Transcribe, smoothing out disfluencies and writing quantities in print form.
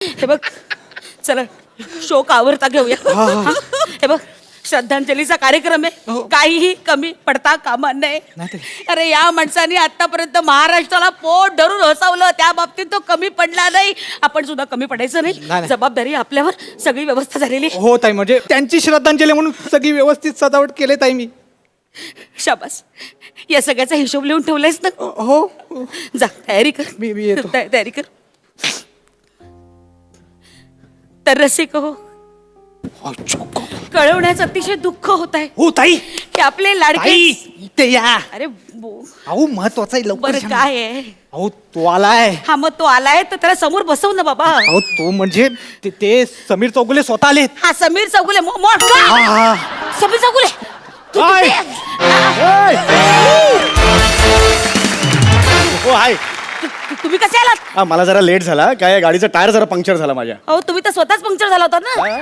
हे बघ चला शोक आवरता घेऊया. हे बघ श्रद्धांजलीचा कार्यक्रम आहे, काहीही कमी पडता कामा नये. अरे या माणसाने आतापर्यंत महाराष्ट्राला पोट धरून हसवलं, त्या बाबतीत तो कमी पडला नाही. आपण सुद्धा कमी पडायचं नाही. जबाबदारी आपल्यावर, सगळी व्यवस्था झालेली हो ताई, म्हणजे त्यांची श्रद्धांजली म्हणून सगळी व्यवस्थित सजावट केली ताई मी. शाबास. या सगळ्याचा हिशोब लिहून ठेवलायस ना? हो जा तयारी कर. मी येतो. तयारी कर. तर रसिक हो, कळवण्याचं अतिशय दुःख होत आहे. हो ताई, की आपले लाडके. इथे या. अरे अहो महत्वाचं आहे, लवकर बरं काय आहे? अहो तो आलाय. हा मग तो आलाय तर त्याला समोर बसव ना बाबा. अहो तो म्हणजे ते समीर चौगुले स्वतः आलेत. हा समीर चौगुले. हा. समीर चौगुले तू हाय. तिथे? हो हाय. तुम्ही कसे आलात? मला जरा लेट झाला, काय गाडीचा टायर जरा पंक्चर झाला माझ्या. अहो तुम्ही तर स्वतःच पंक्चर झाला होता ना.